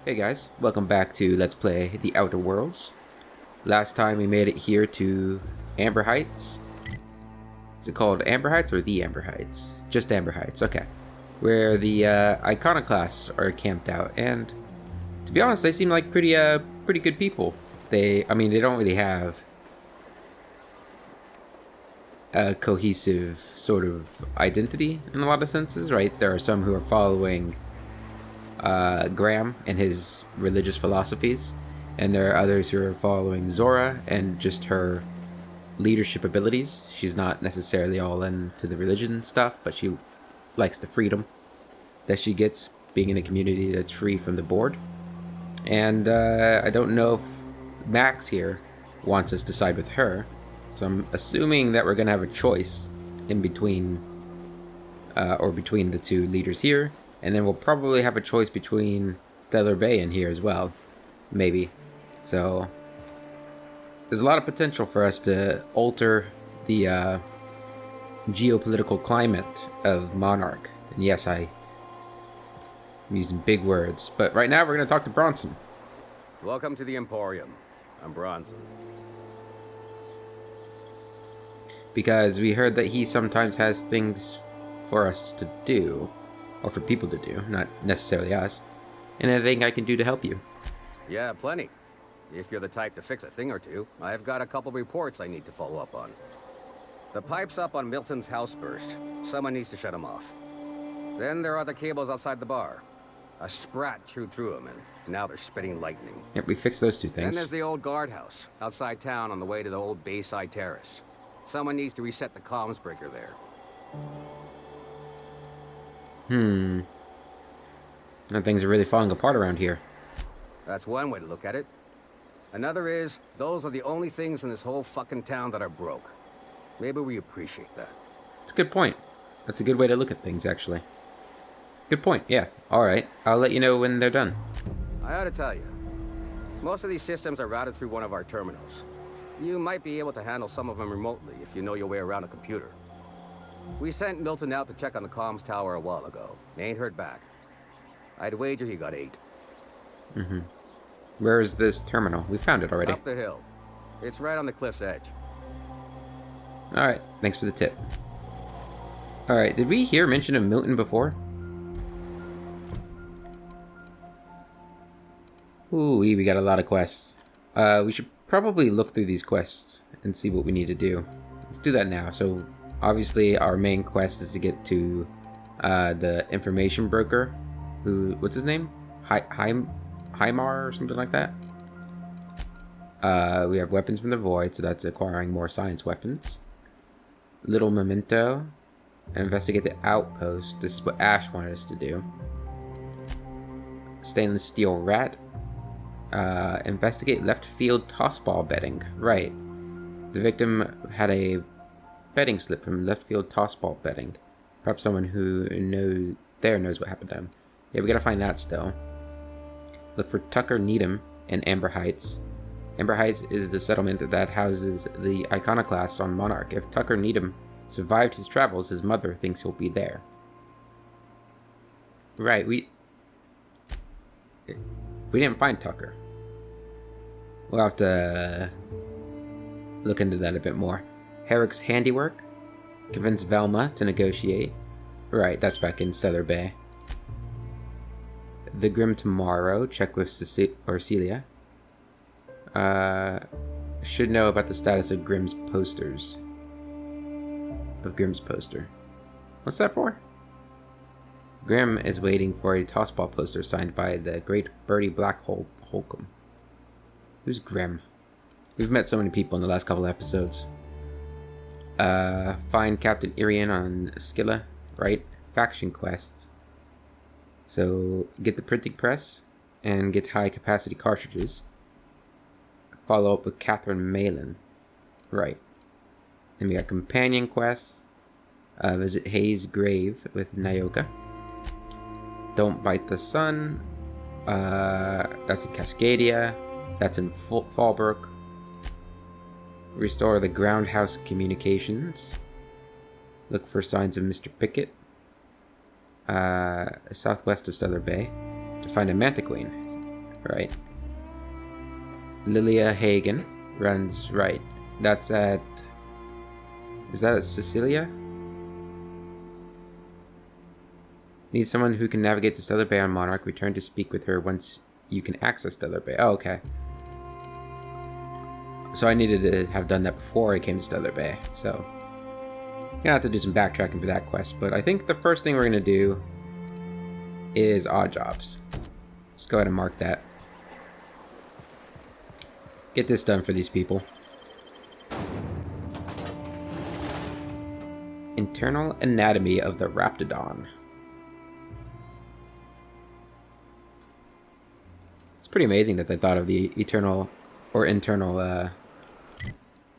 Hey guys, welcome back to Let's Play The Outer Worlds. Last time we made it here to Amber Heights. Is it called Amber Heights or The Amber Heights? Just Amber Heights, okay. Where the iconoclasts are camped out, and to be honest, they seem like pretty good people. They don't really have a cohesive sort of identity in a lot of senses, right? There are some who are following Graham and his religious philosophies, and there are others who are following Zora and just her leadership abilities. She's not necessarily all into the religion stuff, but she likes the freedom that she gets being in a community that's free from the board. And I don't know if Max here wants us to side with her, so I'm assuming that we're going to have a choice in between between the two leaders here. And then we'll probably have a choice between Stellar Bay and here as well. Maybe. So, there's a lot of potential for us to alter the geopolitical climate of Monarch. And yes, I'm using big words. But right now we're going to talk to Bronson. Welcome to the Emporium. I'm Bronson. Because we heard that he sometimes has things for us to do. Or for people to do, not necessarily us. And anything I can do to help you. Yeah, plenty. If you're the type to fix a thing or two, I've got a couple reports I need to follow up on. The pipes up on Milton's house burst. Someone needs to shut them off. Then there are the cables outside the bar. A sprat chewed through them, and now they're spitting lightning. Yep, we fixed those two things. Then there's the old guardhouse, outside town on the way to the old Bayside Terrace. Someone needs to reset the comms breaker there. And things are really falling apart around here. That's one way to look at it. Another is, those are the only things in this whole fucking town that are broke. Maybe we appreciate that. It's a good point. That's a good way to look at things, actually. Good point, yeah. Alright, I'll let you know when they're done. I ought to tell you, most of these systems are routed through one of our terminals. You might be able to handle some of them remotely if you know your way around a computer. We sent Milton out to check on the comms tower a while ago. Ain't heard back. I'd wager he got 8. Where is this terminal? We found it already. Up the hill. It's right on the cliff's edge. Alright, thanks for the tip. Alright, did we hear mention of Milton before? Ooh, we got a lot of quests. We should probably look through these quests and see what we need to do. Let's do that now. So, obviously, our main quest is to get to the information broker. What's his name? Hymar or something like that. We have weapons from the void, so that's acquiring more science weapons. Little memento. Investigate the outpost. This is what Ash wanted us to do. Stainless steel rat. Investigate left field tossball betting. Right. The victim had a betting slip from left field tossball betting. Perhaps someone who knows what happened to him. Yeah, we gotta find that still. Look for Tucker Needham in Amber Heights. Amber Heights is the settlement that houses the iconoclasts on Monarch. If Tucker Needham survived his travels, his mother thinks he'll be there. Right, we didn't find Tucker. We'll have to look into that a bit more. Herrick's handiwork. Convince Velma to negotiate. Right, that's back in Stellar Bay. The Grim Tomorrow. Check with Celia. Should know about the status of Grimm's posters. Grimm's poster. What's that for? Grimm is waiting for a tossball poster signed by the great Bertie Blackhole Holcomb. Who's Grimm? We've met so many people in the last couple episodes. Find Captain Irian on Skilla. Right? Faction quests. So, get the printing press and get high capacity cartridges. Follow up with Catherine Malin. Right. Then we got companion quests. Visit Hayes' grave with Nyoka. Don't Bite the Sun. That's in Cascadia. That's in Fallbrook. Restore the groundhouse communications. Look for signs of Mr. Pickett. Southwest of Stellar Bay. To find a Mantiquine. Right. Lilia Hagen runs right. That's at... Is that at Cecilia? Need someone who can navigate to Stellar Bay on Monarch. Return to speak with her once you can access Stellar Bay. Oh, okay. So I needed to have done that before I came to Stellar Bay. So you're gonna have to do some backtracking for that quest. But I think the first thing we're gonna do is odd jobs. Let's go ahead and mark that. Get this done for these people. Internal anatomy of the Raptidon. It's pretty amazing that they thought of the internal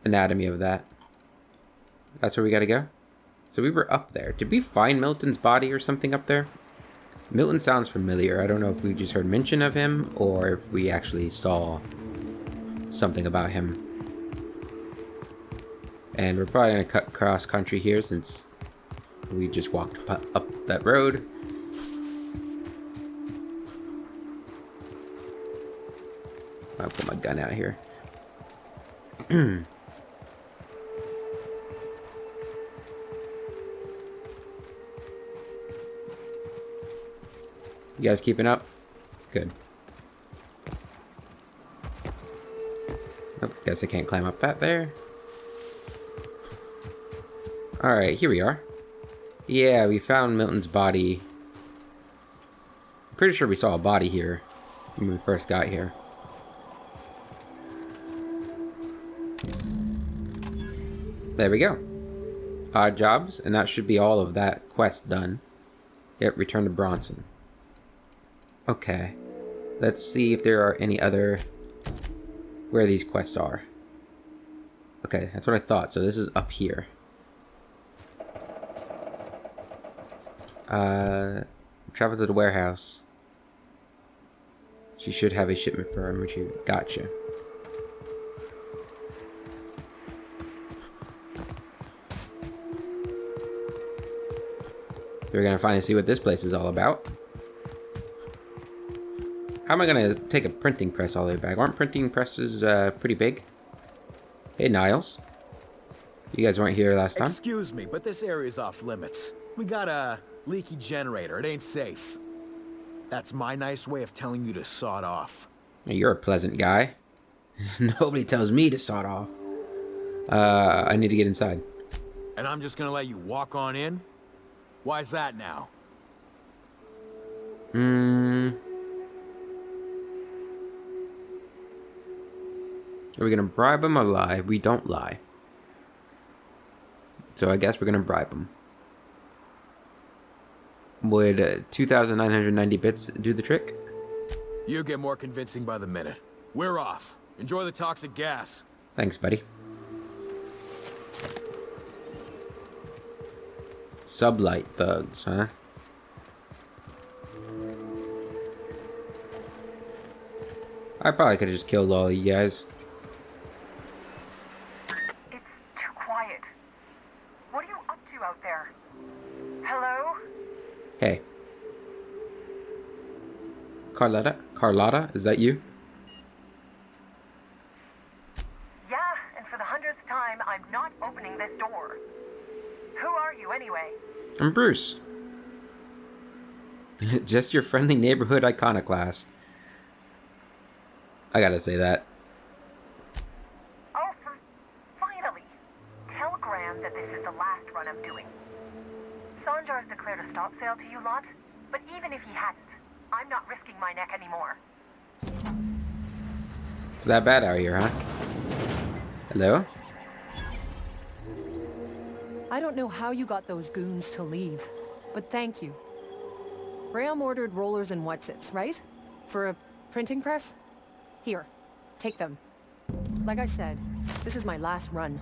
anatomy of that. That's where we gotta go? So we were up there. Did we find Milton's body or something up there? Milton sounds familiar. I don't know if we just heard mention of him or if we actually saw something about him. And we're probably going to cut cross country here since we just walked up that road. I'll put my gun out here. You guys keeping up? Good. Oh, guess I can't climb up that there. Alright, here we are. Yeah, we found Milton's body. Pretty sure we saw a body here when we first got here. There we go. Odd jobs, and that should be all of that quest done. Yep, return to Bronson. Okay. Let's see if there are any other... where these quests are. Okay, that's what I thought. So this is up here. Travel to the warehouse. She should have a shipment for him, which you... Gotcha. We're gonna finally see what this place is all about. How am I gonna take a printing press all the way back? Aren't printing presses pretty big? Hey, Niles. You guys weren't here last time? Excuse me, but this area's off limits. We got a leaky generator. It ain't safe. That's my nice way of telling you to sod off. You're a pleasant guy. Nobody tells me to sod off. I need to get inside. And I'm just gonna let you walk on in? Why's that now? Are we gonna bribe him or lie? We don't lie. So I guess we're gonna bribe him. Would 2,990 bits do the trick? You get more convincing by the minute. We're off. Enjoy the toxic gas. Thanks, buddy. Sublight thugs, huh? I probably could have just killed all of you guys. It's too quiet. What are you up to out there? Hello? Hey. Carlotta, is that you? Yeah, and for the 100th time, I'm not opening this door. Who are you anyway? I'm Bruce. Just your friendly neighborhood iconoclast. I gotta say that. Oh, finally. Tell Graham that this is the last run I'm doing. Sanjar's declared a stop sale to you lot, but even if he hadn't, I'm not risking my neck anymore. It's that bad out here, huh? Hello? I don't know how you got those goons to leave, but thank you. Graham ordered rollers and whatsits, right? For a printing press? Here, take them. Like I said, this is my last run.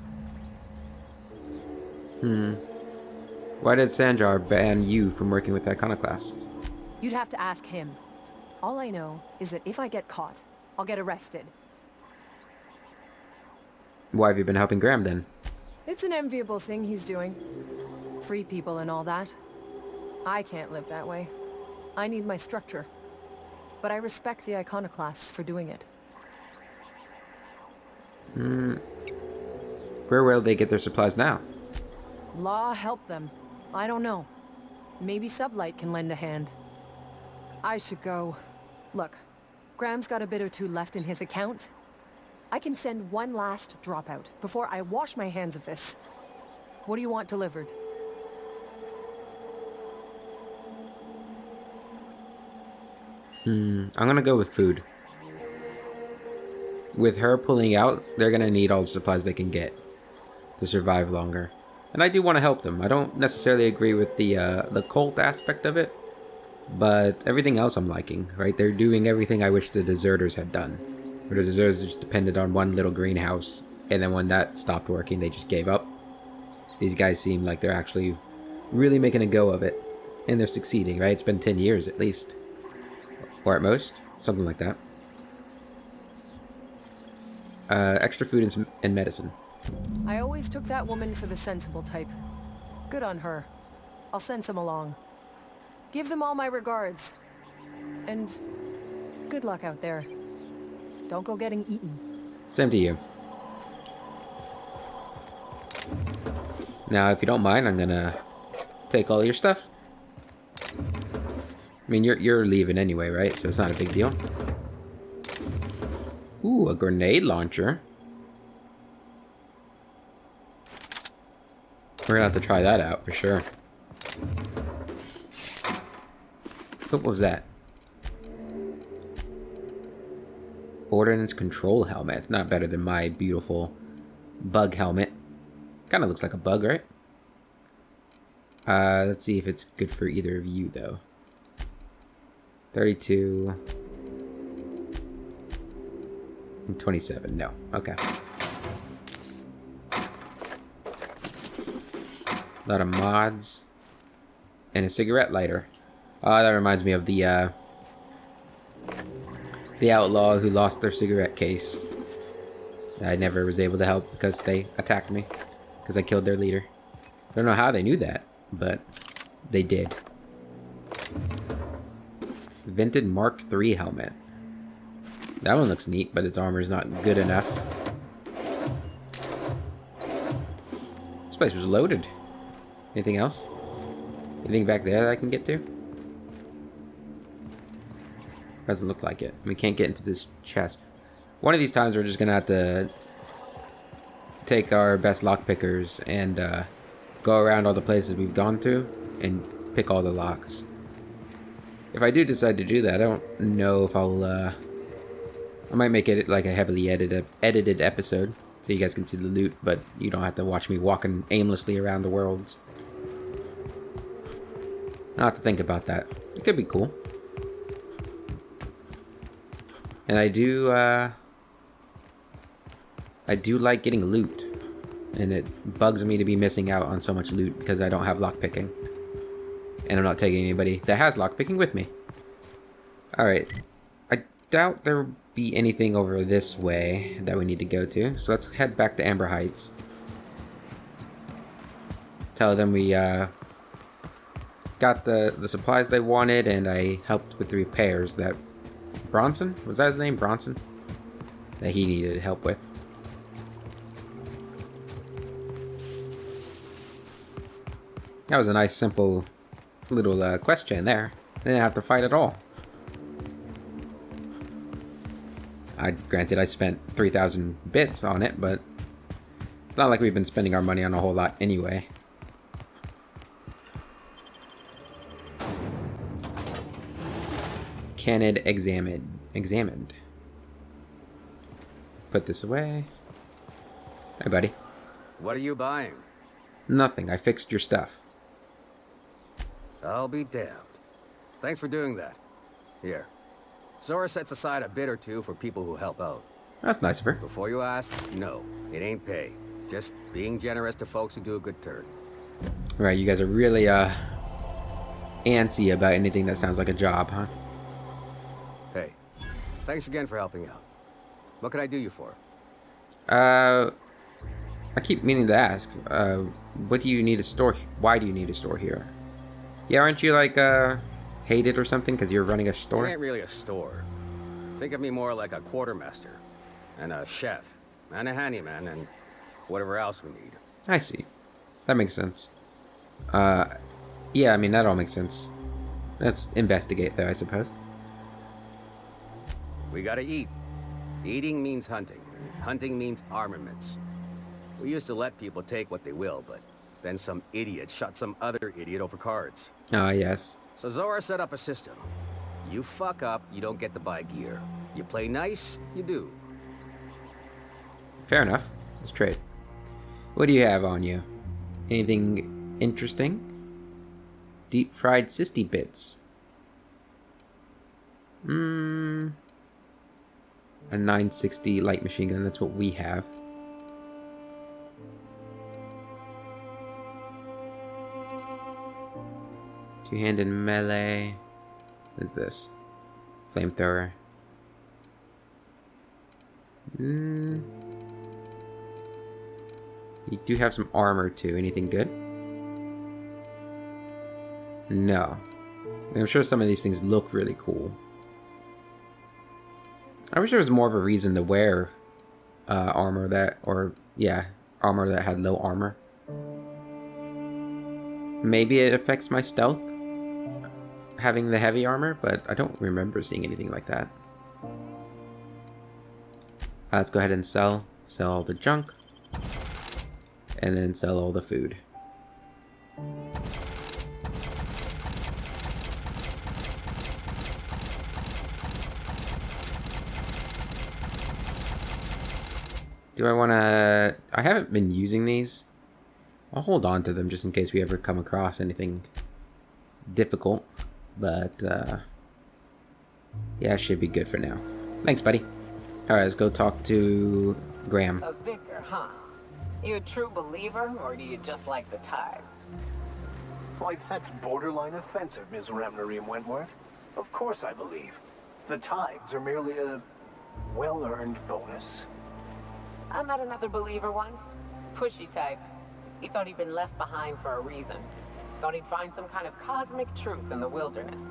Why did Sanjar ban you from working with Iconoclast? You'd have to ask him. All I know is that if I get caught, I'll get arrested. Why have you been helping Graham then? It's an enviable thing he's doing. Free people and all that. I can't live that way. I need my structure. but I respect the iconoclasts for doing it. Where will they get their supplies now? Law help them. I don't know. Maybe Sublight can lend a hand. I should go. Look, Graham's got a bit or two left in his account. I can send one last dropout before I wash my hands of this. What do you want delivered? I'm gonna go with food. With her pulling out, they're gonna need all the supplies they can get to survive longer. And I do want to help them. I don't necessarily agree with the cult aspect of it, but everything else I'm liking, right? They're doing everything I wish the deserters had done. Where the deserters just depended on one little greenhouse, and then when that stopped working, they just gave up. These guys seem like they're actually really making a go of it, and they're succeeding, right? It's been 10 years at least. Or at most, something like that. Extra food and medicine. I always took that woman for the sensible type. Good on her. I'll send some along. Give them all my regards. And good luck out there. Don't go getting eaten. Same to you. Now, if you don't mind, I'm gonna take all your stuff. I mean, you're leaving anyway, right? So it's not a big deal. Ooh, a grenade launcher. We're gonna have to try that out for sure. What was that? Ordnance control helmet. Not better than my beautiful bug helmet. Kind of looks like a bug, right? Let's see if it's good for either of you, though. 32 and 27. No. Okay. A lot of mods and a cigarette lighter. That reminds me of the outlaw who lost their cigarette case. I never was able to help because they attacked me because I killed their leader. I don't know how they knew that, but they did. Vented Mark III helmet. That one looks neat, but its armor is not good enough. This place was loaded. Anything else? Anything back there that I can get to? Doesn't look like it. We can't get into this chest. One of these times we're just gonna have to take our best lockpickers and go around all the places we've gone to and pick all the locks. If I do decide to do that, I don't know if I'll I might make it like a heavily edited episode so you guys can see the loot, but you don't have to watch me walking aimlessly around the worlds. I'll have to think about that. It could be cool. And I do like getting loot. And it bugs me to be missing out on so much loot because I don't have lockpicking. And I'm not taking anybody that has lockpicking with me. Alright. I doubt there will be anything over this way that we need to go to. So let's head back to Amber Heights. Tell them we got the supplies they wanted and I helped with the repairs that Bronson? Was that his name? Bronson? That he needed help with. That was a nice, simple little question there. I didn't have to fight at all. Granted, I spent 3,000 bits on it, but it's not like we've been spending our money on a whole lot anyway. Candid examined. Put this away. Hey, buddy. What are you buying? Nothing. I fixed your stuff. I'll be damned. Thanks for doing that. Here. Zora sets aside a bit or two for people who help out. That's nice of her. Before you ask, no. It ain't pay. Just being generous to folks who do a good turn. Right, you guys are really, antsy about anything that sounds like a job, huh? Hey, thanks again for helping out. What can I do you for? I keep meaning to ask, what do you need to store? Why do you need to store here? Yeah, aren't you like, hate it or something because you're running a It store? ain't really a store. Think of me more like a quartermaster, and a chef, and a handyman, and whatever else we need. I see. That makes sense. Uh, yeah, I mean, that all makes sense. Let's investigate, though, I suppose. We gotta eat. Eating means hunting. Hunting means armaments. We used to let people take what they will, but then some idiot shot some other idiot over cards. Ah, yes. So Zora set up a system. You fuck up, you don't get to buy gear. You play nice, you do. Fair enough. Let's trade. What do you have on you? Anything interesting? Deep fried sisty bits. A 960 light machine gun. That's what we have. Two-handed melee. What's this? Flamethrower. You do have some armor too. Anything good? No. I mean, I'm sure some of these things look really cool. I wish there was more of a reason to wear armor that, armor that had low armor. Maybe it affects my stealth, having the heavy armor, but I don't remember seeing anything like that. Let's go ahead and sell all the junk, and then sell all the food. Do I want to... I haven't been using these. I'll hold on to them just in case we ever come across anything difficult. But, yeah, it should be good for now. Thanks, buddy. Alright, let's go talk to Graham. A vicar, huh? You a true believer, or do you just like the tithes? Why, that's borderline offensive, Ms. Ramnarium Wentworth. Of course I believe. The tithes are merely a well-earned bonus. I met another believer once. Pushy type. He thought he'd been left behind for a reason. Thought he'd find some kind of cosmic truth in the wilderness.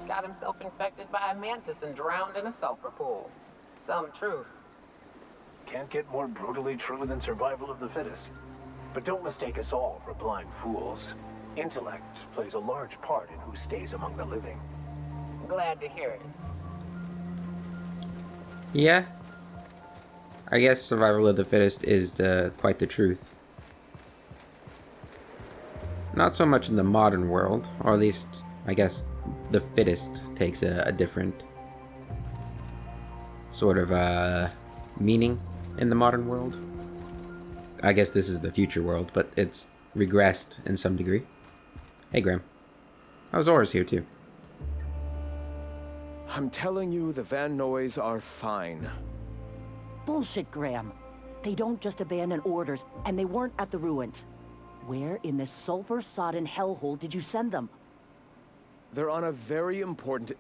Got himself infected by a mantis and drowned in a sulfur pool. Some truth. Can't get more brutally true than survival of the fittest. But don't mistake us all for blind fools. Intellect plays a large part in who stays among the living. Glad to hear it. Yeah. I guess survival of the fittest is quite the truth. Not so much in the modern world, or at least, I guess, the fittest takes a different sort of meaning in the modern world. I guess this is the future world, but it's regressed in some degree. Hey, Graham. How's Zora's here, too? I'm telling you, the Van Noys are fine. Bullshit, Graham. They don't just abandon orders, and they weren't at the ruins. Where in this sulfur-sodden hellhole did you send them? They're on a very important...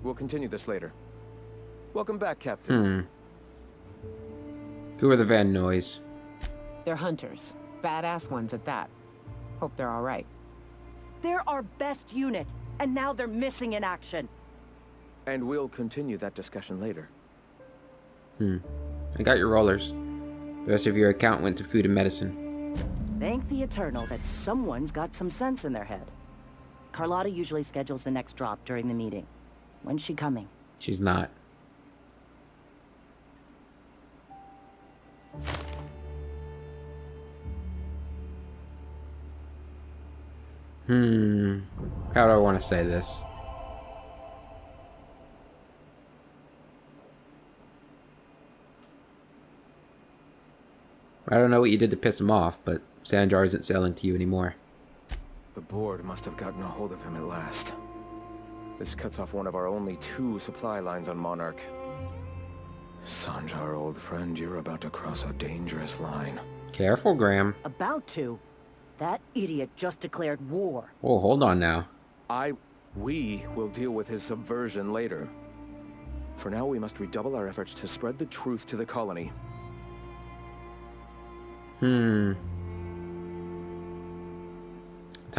we'll continue this later. Welcome back, Captain. Who are the Van Noys? They're hunters. Badass ones at that. Hope they're all right. They're our best unit, and now they're missing in action. And we'll continue that discussion later. I got your rollers. The rest of your account went to food and medicine. Thank the Eternal that someone's got some sense in their head. Carlotta usually schedules the next drop during the meeting. When's she coming? She's not. How do I want to say this? I don't know what you did to piss him off, but Sanjar isn't selling to you anymore. The board must have gotten a hold of him at last. This cuts off one of our only 2 supply lines on Monarch. Sanjar, old friend, you're about to cross a dangerous line. Careful, Graham. About to. That idiot just declared war. Whoa, hold on now. We will deal with his subversion later. For now, we must redouble our efforts to spread the truth to the colony. Time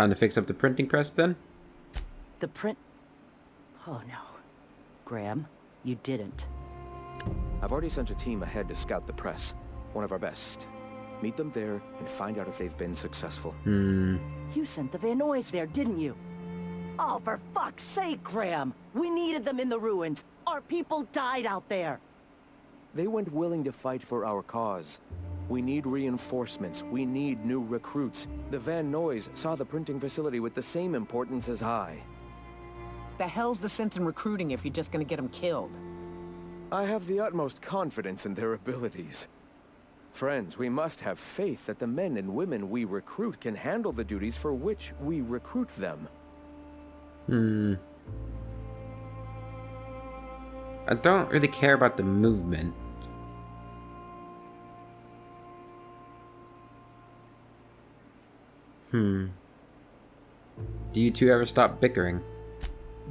to fix up the printing press, then? The print... Oh no. Graham, you didn't. I've already sent a team ahead to scout the press. One of our best. Meet them there and find out if they've been successful. You sent the Van Nuys there, didn't you? Oh, for fuck's sake, Graham! We needed them in the ruins. Our people died out there. They went willing to fight for our cause. We need reinforcements. We need new recruits. The Van Nuys saw the printing facility with the same importance as I. The hell's the sense in recruiting if you're just gonna get them killed? I have the utmost confidence in their abilities. Friends, we must have faith that the men and women we recruit can handle the duties for which we recruit them. I don't really care about the movement. Do you two ever stop bickering?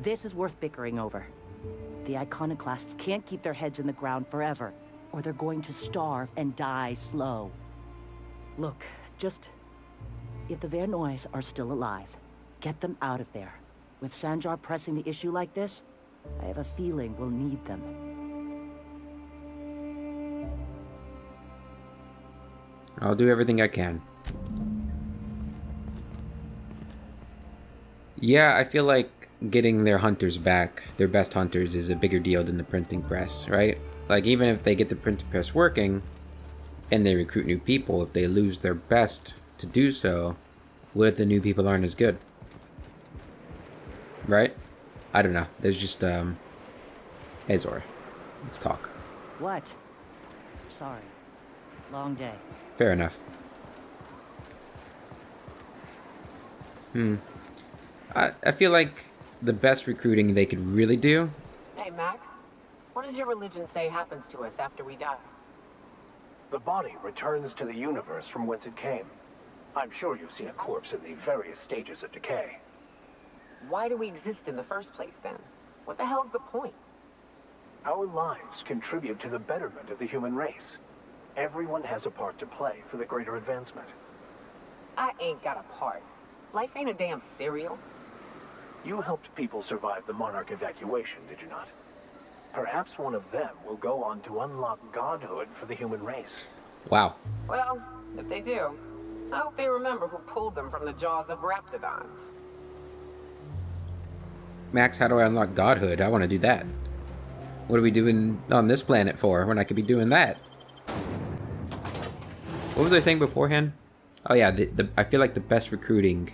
This is worth bickering over. The iconoclasts can't keep their heads in the ground forever, or they're going to starve and die slow. Look, just... if the Van Nuys are still alive, get them out of there. With Sanjar pressing the issue like this, I have a feeling we'll need them. I'll do everything I can. Yeah, I feel like getting their hunters back, their best hunters, is a bigger deal than the printing press, right? Like, even if they get the printing press working, and they recruit new people, if they lose their best to do so, what if the new people aren't as good? Right? I don't know. There's just, Hey, Zora. Let's talk. What? Sorry. Long day. Fair enough. I feel like the best recruiting they could really do... Hey, Max. What does your religion say happens to us after we die? The body returns to the universe from whence it came. I'm sure you've seen a corpse in the various stages of decay. Why do we exist in the first place, then? What the hell's the point? Our lives contribute to the betterment of the human race. Everyone has a part to play for the greater advancement. I ain't got a part. Life ain't a damn cereal. You helped people survive the Monarch evacuation, did you not? Perhaps one of them will go on to unlock godhood for the human race. Wow. Well, if they do, I hope they remember who pulled them from the jaws of raptidons. Max, how do I unlock godhood? I want to do that. What are we doing on this planet for when I could be doing that? What was I saying beforehand? Oh yeah, I feel like the best recruiting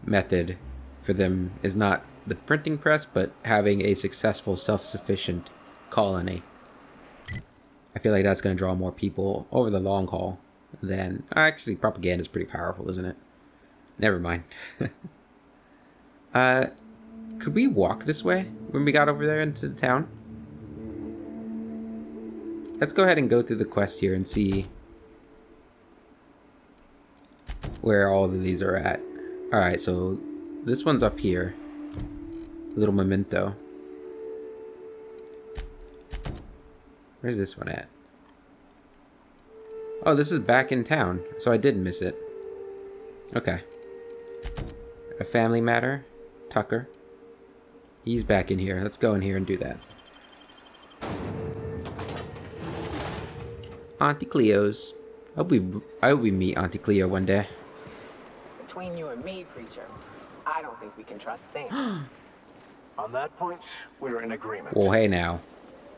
method for them is not the printing press, but having a successful, self-sufficient colony. I feel like that's going to draw more people over the long haul than... Actually, propaganda is pretty powerful, isn't it? Never mind. Could we walk this way when we got over there into the town? Let's go ahead and go through the quest here and see where all of these are at. Alright, so this one's up here. Little memento. Where's this one at? Oh, this is back in town, so I did miss it. Okay. A family matter. Tucker. He's back in here. Let's go in here and do that. Auntie Cleo's. I hope we meet Auntie Cleo one day. Between you and me, preacher, I don't think we can trust Sam. On that point, we're in agreement. Well, hey now.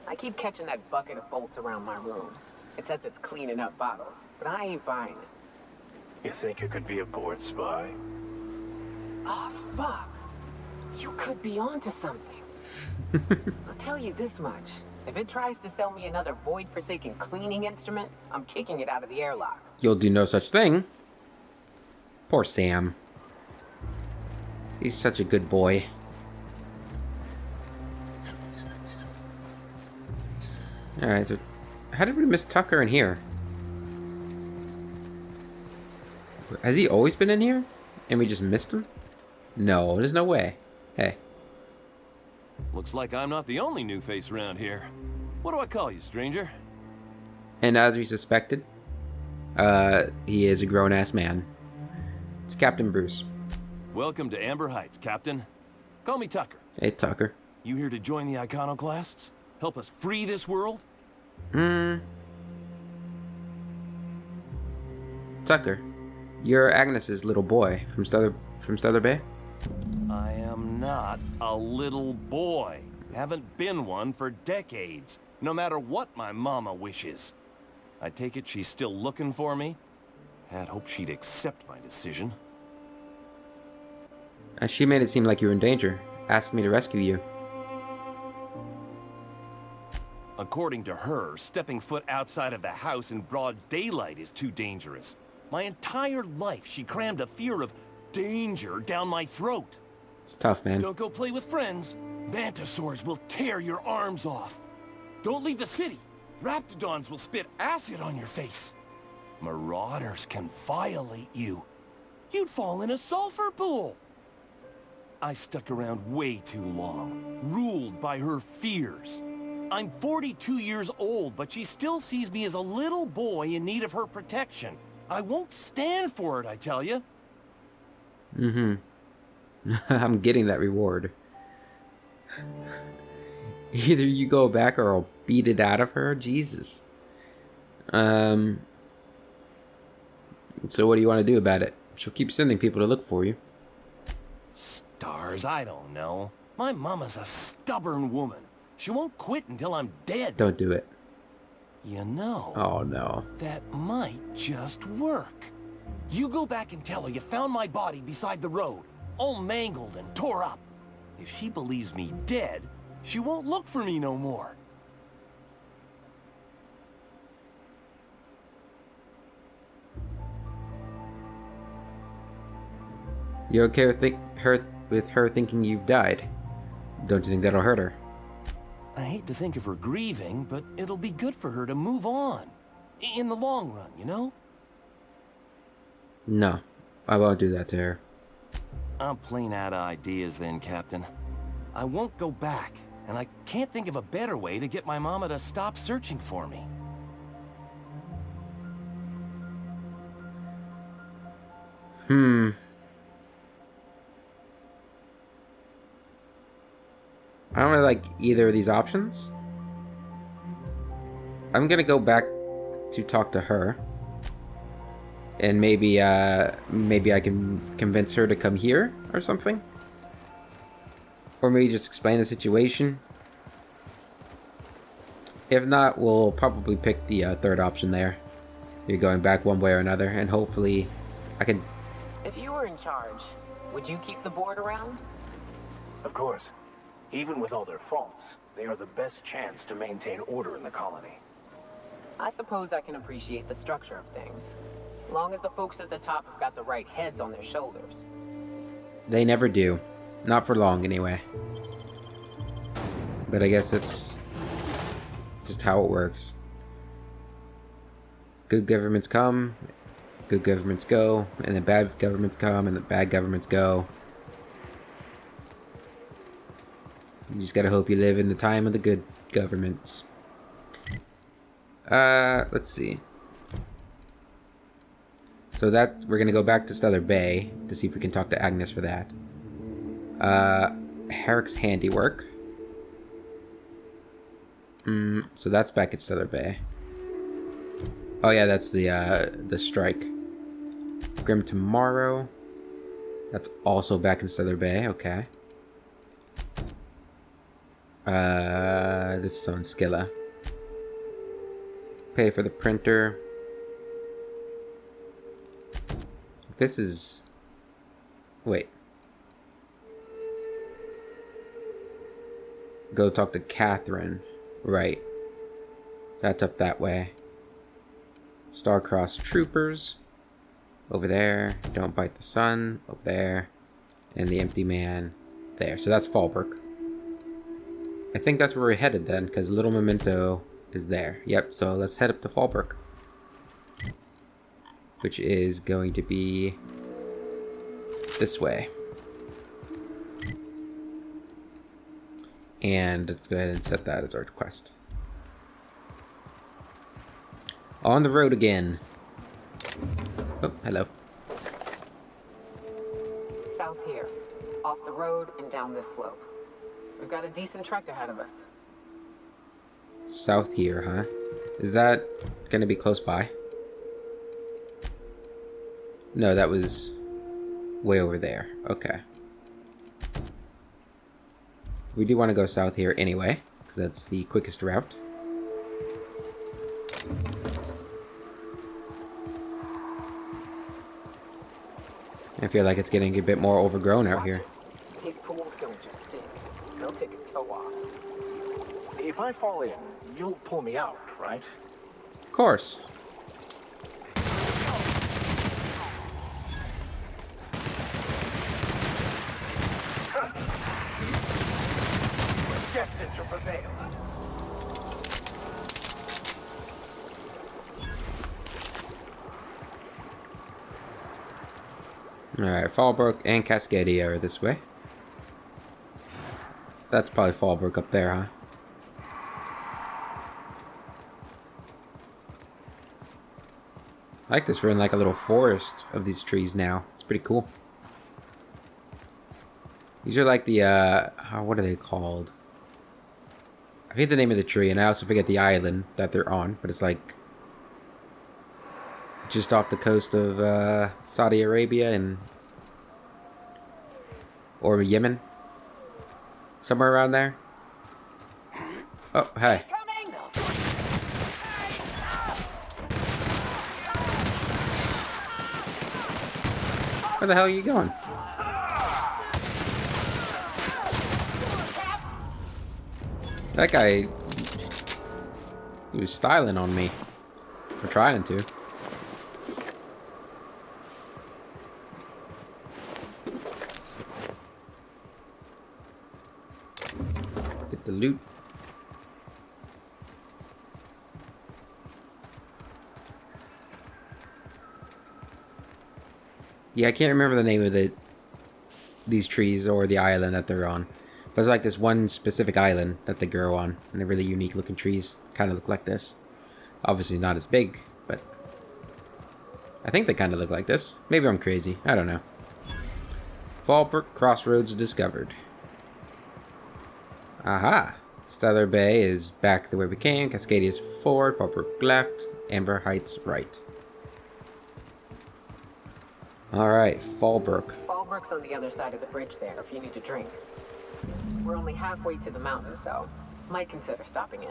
I keep catching that bucket of bolts around my room. It says it's cleaning up bottles, but I ain't buying it. You think you could be a board spy? Oh, fuck. You could be onto something. I'll tell you this much. If it tries to sell me another void-forsaken cleaning instrument, I'm kicking it out of the airlock. You'll do no such thing. Poor Sam. He's such a good boy. Alright, so how did we miss Tucker in here? Has he always been in here? And we just missed him? No, there's no way. Hey. Looks like I'm not the only new face around here. What do I call you, stranger? And as we suspected, he is a grown-ass man. It's Captain Bruce. Welcome to Amber Heights, Captain. Call me Tucker. Hey, Tucker. You here to join the iconoclasts? Help us free this world? Tucker, you're Agnes's little boy from Stellar Bay? I am not a little boy. Haven't been one for decades, no matter what my mama wishes. I take it she's still looking for me? Had hoped she'd accept my decision. She made it seem like you were in danger. Asked me to rescue you. According to her, stepping foot outside of the house in broad daylight is too dangerous. My entire life, she crammed a fear of danger down my throat. It's tough, man. Don't go play with friends. Mantisaurs will tear your arms off. Don't leave the city. Raptidons will spit acid on your face. Marauders can violate you. You'd fall in a sulfur pool. I stuck around way too long, ruled by her fears. I'm 42 years old, but she still sees me as a little boy in need of her protection. I won't stand for it, I tell you. I'm getting that reward. Either you go back or I'll beat it out of her. Jesus. So what do you want to do about it? She'll keep sending people to look for you. Stars, I don't know. My mama's a stubborn woman. She won't quit until I'm dead. Don't do it. You know. Oh, no. That might just work. You go back and tell her you found my body beside the road, all mangled and tore up. If she believes me dead, she won't look for me no more. You okay with her thinking you've died? Don't you think that'll hurt her? I hate to think of her grieving, but it'll be good for her to move on. In the long run, you know? No, I won't do that to her. I'm plain out of ideas then, Captain. I won't go back, and I can't think of a better way to get my mama to stop searching for me. I don't really like either of these options. I'm gonna go back to talk to her. And maybe I can convince her to come here or something. Or maybe just explain the situation. If not, we'll probably pick the third option there. You're going back one way or another, and hopefully I can... If you were in charge, would you keep the board around? Of course. Even with all their faults, they are the best chance to maintain order in the colony. I suppose I can appreciate the structure of things. Long as the folks at the top have got the right heads on their shoulders. They never do. Not for long, anyway. But I guess it's just how it works. Good governments come, good governments go, and the bad governments come, and the bad governments go. You just gotta hope you live in the time of the good governments. Let's see. So that, we're gonna go back to Stellar Bay to see if we can talk to Agnes for that. Herrick's handiwork. So that's back at Stellar Bay. Oh yeah, that's the strike. Grim Tomorrow. That's also back in Stellar Bay, okay. This is on Skilla. Pay for the printer. This is... Wait. Go talk to Catherine. Right. That's up that way. Starcross Troopers. Over there. Don't Bite the Sun. Over there. And the Empty Man. There. So that's Fallbrook. I think that's where we're headed then, because Little Memento is there. Yep, so let's head up to Fallbrook. Which is going to be this way. And let's go ahead and set that as our quest. On the road again. Oh, hello. South here. off the road and down this slope. We've got a decent trek ahead of us. South here, huh? Is that gonna be close by? No, that was way over there. Okay. We do want to go south here anyway, because that's the quickest route. I feel like it's getting a bit more overgrown out here. These pools don't just stink. They'll take a toe off. If I fall in, you'll pull me out, right? Of course. Destined to prevail. Alright, Fallbrook and Cascadia are this way. That's probably Fallbrook up there, huh? I like this. We're in like a little forest of these trees now. It's pretty cool. These are like the, what are they called? I forget the name of the tree, and I also forget the island that they're on, but it's like just off the coast of Saudi Arabia and or Yemen, somewhere around there. Oh, hey. Where the hell are you going? That guy, he was styling on me. Or trying to. Get the loot. Yeah, I can't remember the name of these trees or the island that they're on. But it's like this one specific island that they grow on, and they're really unique looking trees. Kind of look like this. Obviously not as big, but I think they kind of look like this. Maybe I'm crazy. I don't know. Fallbrook Crossroads discovered. Aha! Stellar Bay is back the way we came. Cascadia's forward. Fallbrook left. Amber Heights right. Alright, Fallbrook. Fallbrook's on the other side of the bridge there if you need a drink. We're only halfway to the mountain, so might consider stopping in.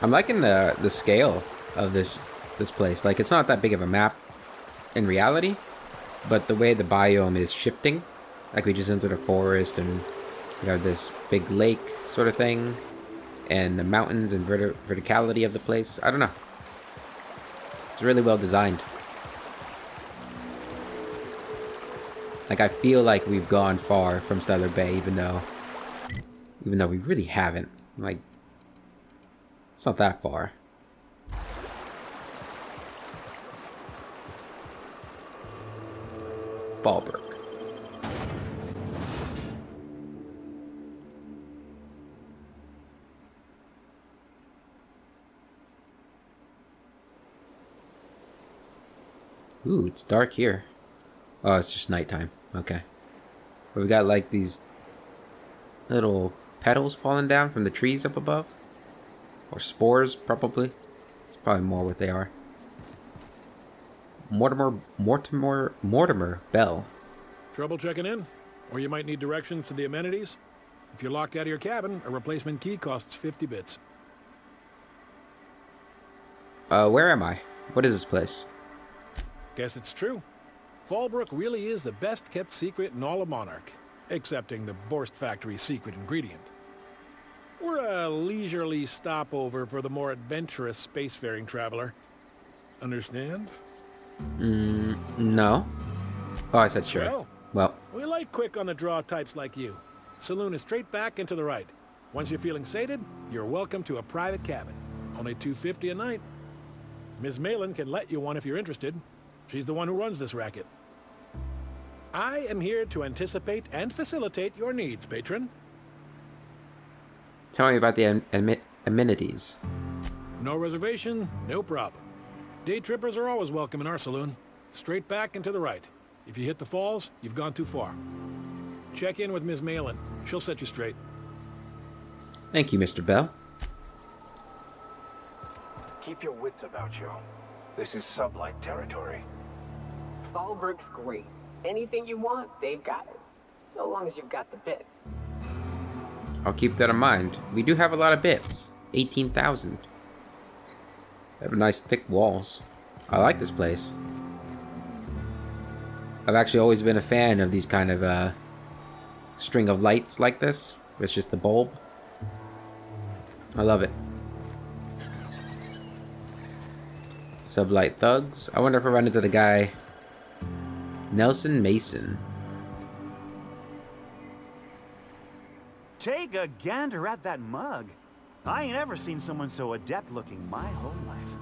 I'm liking the scale of this place. Like, it's not that big of a map in reality, but the way the biome is shifting, like we just entered a forest and we have this big lake sort of thing, and the mountains and verticality of the place. I don't know. It's really well designed. Like, I feel like we've gone far from Stellar Bay, even though we really haven't. Like, it's not that far. Fallbrook. Ooh, it's dark here. Oh, it's just nighttime. Okay. But we got like these little petals falling down from the trees up above. Or spores, probably. It's probably more what they are. Mortimer Bell. Trouble checking in? Or you might need directions to the amenities? If you're locked out of your cabin, a replacement key costs 50 bits. Where am I? What is this place? Guess it's true. Fallbrook really is the best-kept secret in all of Monarch, excepting the Borst Factory's secret ingredient. We're a leisurely stopover for the more adventurous spacefaring traveler. Understand? No. Oh, I said sure. Well, we like quick-on-the-draw types like you. Saloon is straight back and to the right. Once you're feeling sated, you're welcome to a private cabin. Only $250 a night. Ms. Malin can let you one if you're interested. She's the one who runs this racket. I am here to anticipate and facilitate your needs, patron. Tell me about the amenities. No reservation, no problem. Day trippers are always welcome in our saloon. Straight back and to the right. If you hit the falls, you've gone too far. Check in with Ms. Malin. She'll set you straight. Thank you, Mr. Bell. Keep your wits about you. This is sublight territory. Fallbrook's great. Anything you want, they've got it. So long as you've got the bits. I'll keep that in mind. We do have a lot of bits. 18,000. They have nice thick walls. I like this place. I've actually always been a fan of these kind of string of lights like this. It's just the bulb. I love it. Sublight thugs. I wonder if I run into the guy Nelson Mason. Take a gander at that mug. I ain't ever seen someone so adept looking my whole life.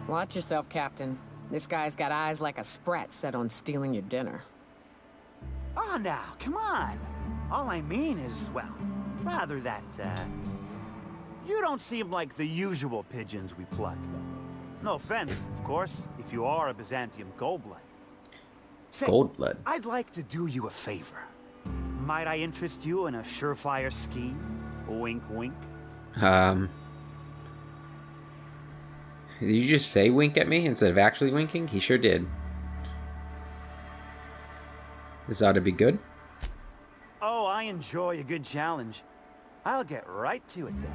Watch yourself, Captain. This guy's got eyes like a sprat set on stealing your dinner. Oh, now, come on. All I mean is, well, rather that, you don't seem like the usual pigeons we pluck. No offense, of course, if you are a Byzantium goldblood. Say, Goldblood. I'd like to do you a favor. Might I interest you in a surefire scheme? Wink, wink. Did you just say wink at me instead of actually winking? He sure did. This ought to be good. Oh, I enjoy a good challenge. I'll get right to it then.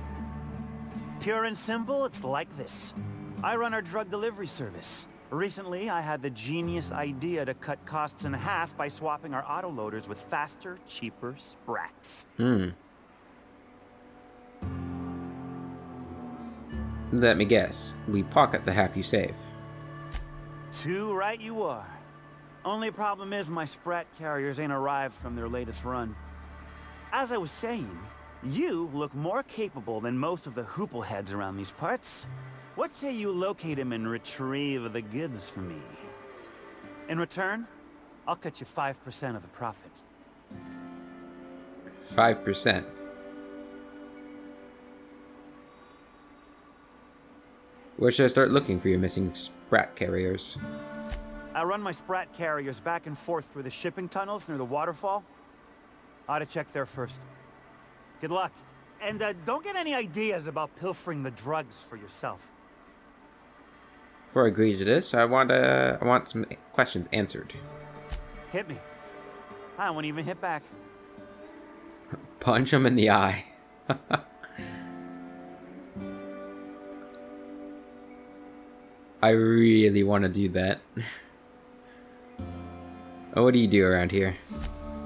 Pure and simple, it's like this. I run our drug delivery service. Recently, I had the genius idea to cut costs in half by swapping our autoloaders with faster, cheaper sprats. Let me guess. We pocket the half you save. Too right you are. Only problem is my sprat carriers ain't arrived from their latest run. As I was saying, you look more capable than most of the hoople heads around these parts. What say you locate him and retrieve the goods for me? In return, I'll cut you 5% of the profit. 5%. Where should I start looking for your missing sprat carriers? I run my sprat carriers back and forth through the shipping tunnels near the waterfall. Ought to check there first. Good luck. And don't get any ideas about pilfering the drugs for yourself. Before I agree to this, I want some questions answered. Hit me. I won't even hit back. Punch him in the eye. I really want to do that. What do you do around here?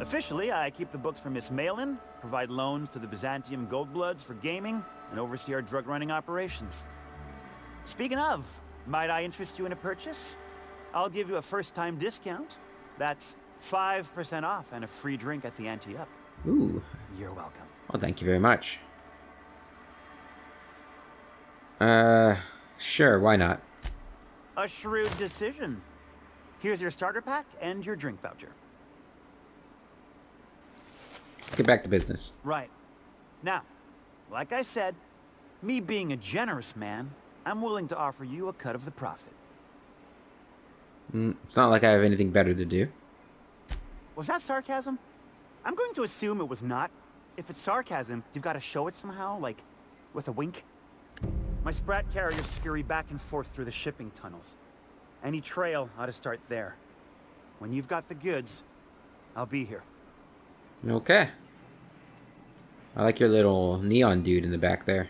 Officially, I keep the books for Miss Malin, provide loans to the Byzantium Goldbloods for gaming, and oversee our drug running operations. Speaking of, might I interest you in a purchase? I'll give you a first-time discount. That's 5% off and a free drink at the ante-up. Ooh. You're welcome. Well, thank you very much. Sure, why not? A shrewd decision. Here's your starter pack and your drink voucher. Let's get back to business. Right. Now, like I said, me being a generous man, I'm willing to offer you a cut of the profit. It's not like I have anything better to do. Was that sarcasm? I'm going to assume it was not. If it's sarcasm, you've got to show it somehow, like with a wink. My sprat carriers scurry back and forth through the shipping tunnels. Any trail ought to start there. When you've got the goods, I'll be here. Okay. I like your little neon dude in the back there.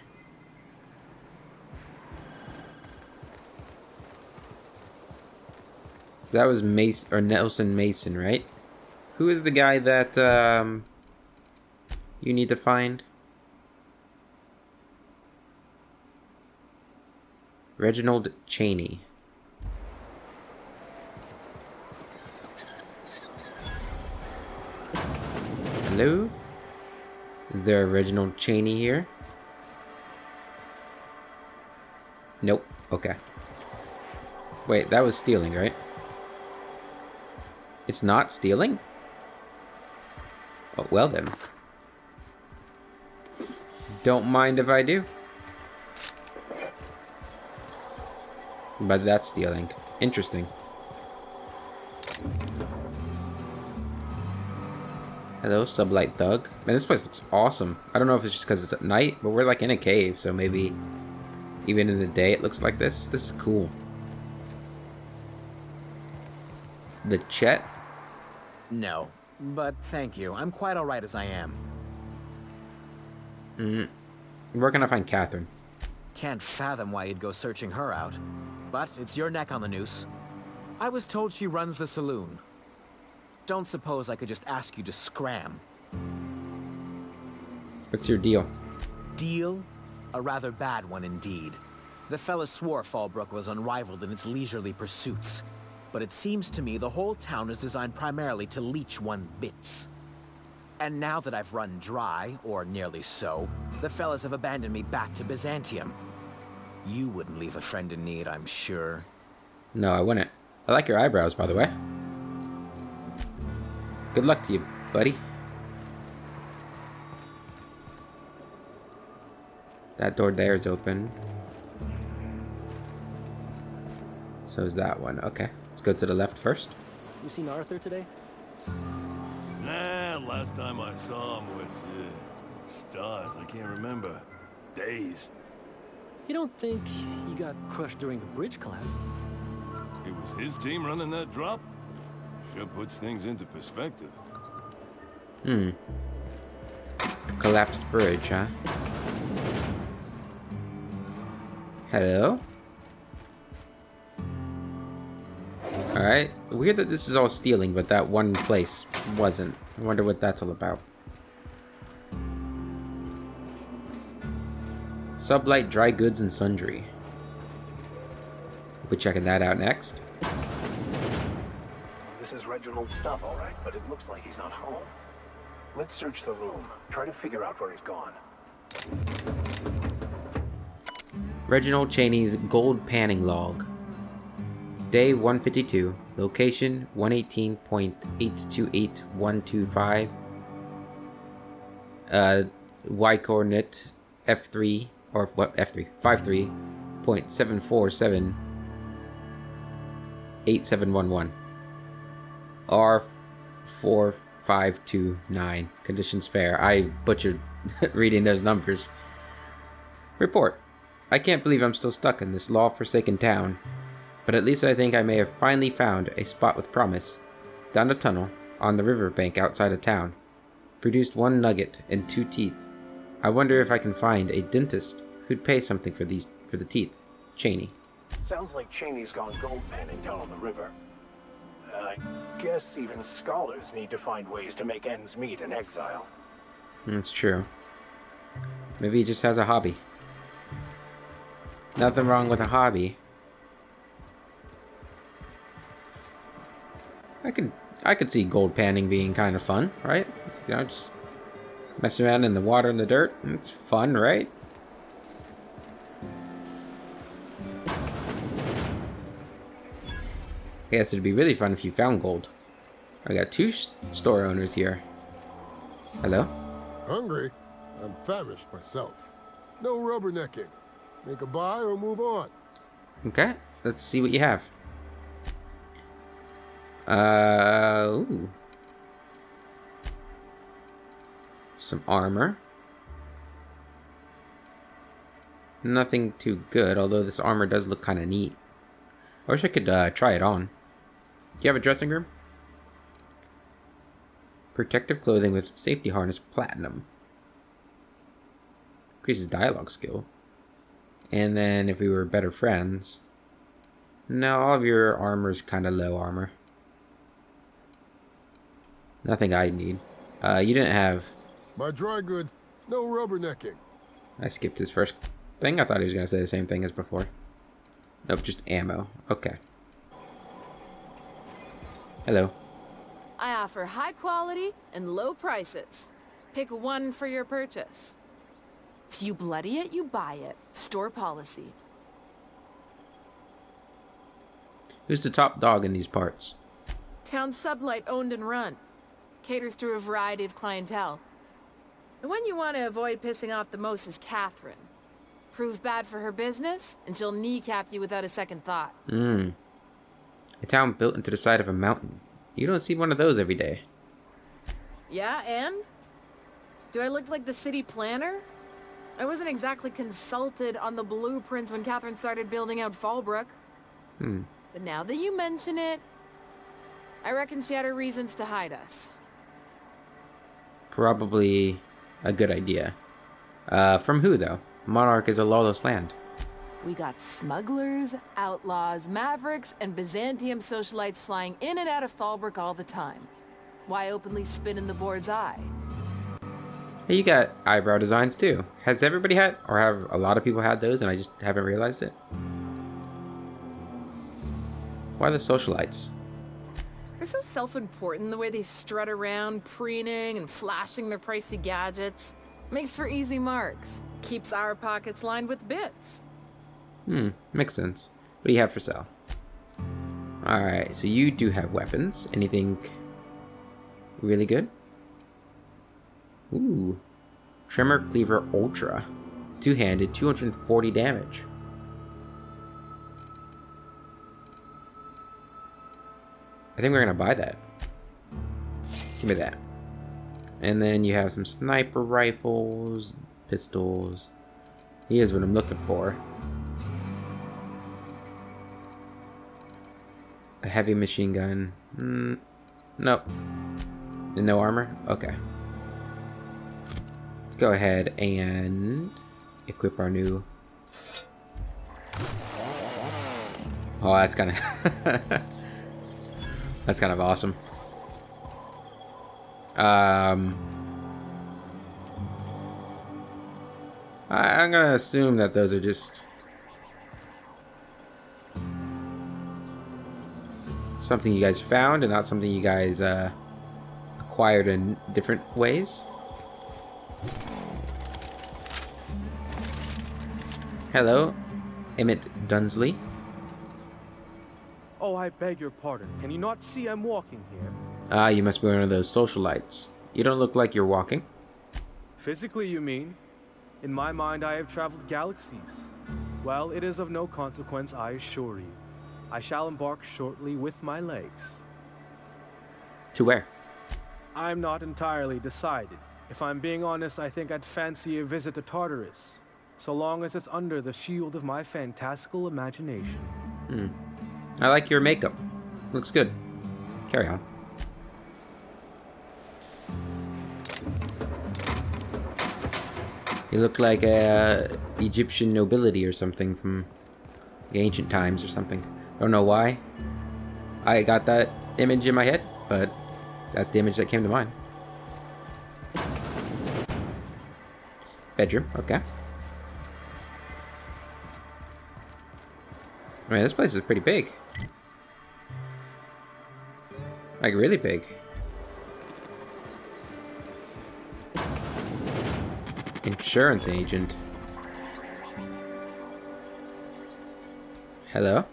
That was Mason or Nelson Mason, right? Who is the guy that you need to find? Reginald Cheney. Hello? Is there a Reginald Cheney here? Nope. Okay. Wait, that was stealing, right? It's not stealing? Oh, well then. Don't mind if I do. But that's stealing. Interesting. Hello, Sublight Thug. Man, this place looks awesome. I don't know if it's just because it's at night, but we're like in a cave, so maybe even in the day it looks like this. This is cool. The Chet? No, but thank you. I'm quite alright as I am. Where can I find Catherine? Can't fathom why you'd go searching her out. But it's your neck on the noose. I was told she runs the saloon. Don't suppose I could just ask you to scram. What's your deal? Deal? A rather bad one indeed. The fella swore Fallbrook was unrivaled in its leisurely pursuits. But it seems to me the whole town is designed primarily to leech one's bits. And now that I've run dry, or nearly so, the fellas have abandoned me back to Byzantium. You wouldn't leave a friend in need, I'm sure. No, I wouldn't. I like your eyebrows, by the way. Good luck to you, buddy. That door there is open. So is that one. Okay. Let's go to the left first. You seen Arthur today? Nah, last time I saw him was, stars. I can't remember. Days. You don't think he got crushed during the bridge collapse? It was his team running that drop? Sure puts things into perspective. Collapsed bridge, huh? Hello? Alright. Weird that this is all stealing, but that one place wasn't. I wonder what that's all about. Sublight Dry Goods and Sundry. We'll be checking that out next. This is Reginald's stuff, all right, but it looks like he's not home. Let's search the room. Try to figure out where he's gone. Reginald Cheney's Gold Panning Log. Day 152. Location 118.828125. Y coordinate F3 or what F3 53.7478711. R4529. Conditions fair. I butchered reading those numbers. Report. I can't believe I'm still stuck in this law-forsaken town. But at least I think I may have finally found a spot with promise. Down a tunnel, on the riverbank outside of town. Produced 1 nugget and 2 teeth. I wonder if I can find a dentist who'd pay something for the teeth. Cheney. Sounds like Cheney's gone gold panning down on the river. I guess even scholars need to find ways to make ends meet in exile. That's true. Maybe he just has a hobby. Nothing wrong with a hobby. I could see gold panning being kind of fun, right? You know, just mess around in the water and the dirt. It's fun, right? I guess it'd be really fun if you found gold. I got 2 store owners here. Hello? Hungry? I'm famished myself. No rubbernecking. Make a buy or move on. Okay, let's see what you have. Ooh. Some armor. Nothing too good, although this armor does look kind of neat. I wish I could try it on. Do you have a dressing room? Protective clothing with safety harness platinum. Increases dialogue skill. And then if we were better friends... No, all of your armor's kind of low armor. Nothing I need. You didn't have... My dry goods, no rubbernecking. I skipped his first thing. I thought he was going to say the same thing as before. Nope, just ammo. Okay. Hello. I offer high quality and low prices. Pick one for your purchase. If you bloody it, you buy it. Store policy. Who's the top dog in these parts? Town Sublight owned and run. Caters to a variety of clientele. The one you want to avoid pissing off the most is Catherine. Prove bad for her business, and she'll kneecap you without a second thought. A town built into the side of a mountain. You don't see one of those every day. Yeah, and? Do I look like the city planner? I wasn't exactly consulted on the blueprints when Catherine started building out Fallbrook. But now that you mention it, I reckon she had her reasons to hide us. Probably a good idea. From who, though? Monarch is a lawless land. We got smugglers, outlaws, mavericks, and Byzantium socialites flying in and out of Fallbrook all the time. Why openly spit in the board's eye? Hey, you got eyebrow designs, too. Has everybody had, or have a lot of people had those and I just haven't realized it? Why the socialites? They're so self-important the way they strut around, preening and flashing their pricey gadgets. Makes for easy marks. Keeps our pockets lined with bits. Makes sense. What do you have for sale? Alright, so you do have weapons. Anything really good? Ooh. Tremor Cleaver Ultra. Two-handed, 240 damage. I think we're gonna buy that. Give me that. And then you have some sniper rifles, pistols. Here's what I'm looking for. A heavy machine gun. Nope. And no armor? Okay. Let's go ahead and equip our new... Oh, that's kind of... That's kind of awesome. I'm gonna assume that those are just something you guys found and not something you guys acquired in different ways. Hello, Emmett Dunsley. Oh, I beg your pardon. Can you not see I'm walking here? Ah, you must be one of those socialites. You don't look like you're walking. Physically, you mean? In my mind, I have traveled galaxies. Well, it is of no consequence, I assure you. I shall embark shortly with my legs. To where? I'm not entirely decided. If I'm being honest, I think I'd fancy a visit to Tartarus, so long as it's under the shield of my fantastical imagination. I like your makeup. Looks good. Carry on. You look like a Egyptian nobility or something from the ancient times or something. Don't know why I got that image in my head, but that's the image that came to mind. Bedroom, okay. I mean, this place is pretty big. Like, really big. Insurance agent. Hello?